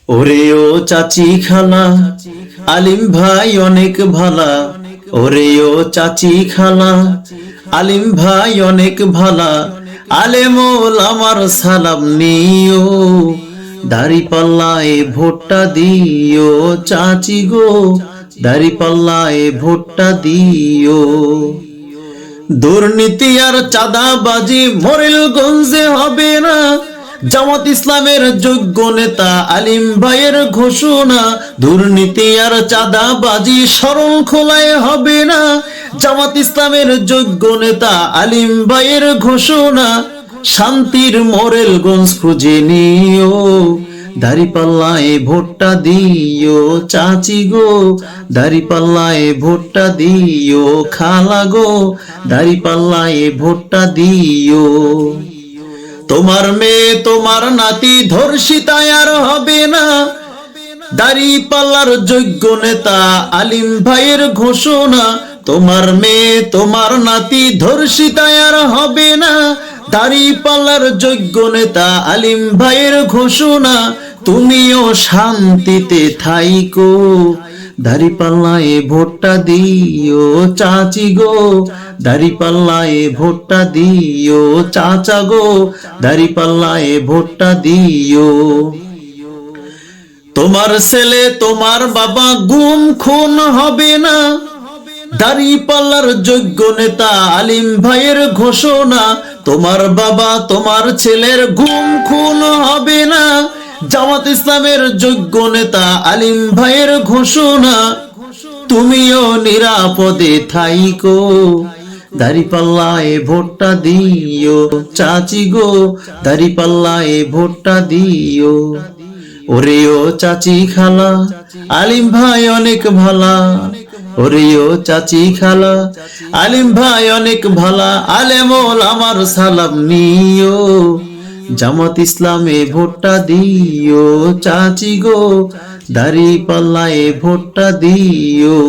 ওরে ও চাচি খালা, আলিম ভাই অনেক ভালা। ওরে ও চাচি খালা, আলিম ভাই অনেক ভালা। আলেমুল আমার সালাম নিও, দাড়ি পাল্লায় ভোটটা দিও। চাচি গো, দাড়ি পাল্লায় ভোটটা দিও। দুর্নীতি আর চাঁদাবাজি মোরেলগঞ্জে হবে না। জামাত ইসলামের যোগ্য নেতা আলিম ভাইয়ের ঘোষণা, দুর্নীতি আর চাঁদাবাজি শরণখোলায় হবে না। জামাত ইসলামের যোগ্য নেতা আলিম ভাইয়ের ঘোষণা, শান্তির মোরেলগঞ্জ খুঁজে নিও, দাড়িপাল্লায় ভোটটা দিও। চাচি গো, দাড়িপাল্লায় ভোটটা দিও। খালা গো, দাড়িপাল্লায় ভোটটা দিও। তোমার মেয়ে তোমার নাতি ধর্ষিতায় আর হবে না। দাড়িপাল্লার যোগ্য নেতা আলিম ভাইয়ের ঘোষণা, তোমার মেয়ে তোমার নাতি ধর্ষিতায় আর হবে না। দাড়িপাল্লার যোগ্য নেতা আলিম ভাইয়ের ঘোষণা, তুমিও শান্তিতে থাইকো, দাড়িপাল্লায় ভোটটা দিও। চাচি গো, দাড়িপাল্লায় ভোটটা দিও। চাচা গো, দাড়িপাল্লায় ভোটটা দিও। তোমার ছেলে তোমার বাবা গুম খুন হবে না। দাড়িপাল্লার যোগ্য নেতা আলিম ভাইয়ের ঘোষণা, তোমার বাবা তোমার ছেলের গুম খুন হবে না। জামাত ইসলামের যোগ্য নেতা আলিম ভাইয়ের ঘোষণা, তুমিও নিরাপদে থাইকো, দাড়িপাল্লায় ভোটটা দিও। চাচি গো, দাড়িপাল্লায় ভোটটা দিও। ওরে ও চাচি খালা, আলিম ভাই অনেক ভালা। ওরে ও চাচি খালা, আলিম ভাই অনেক ভালা। আলেমুল আমার সালাম নিও, জামাত ইসলামে ভোটটা দিও। চাচি গো, দাড়িপাল্লায় ভোটটা দিও।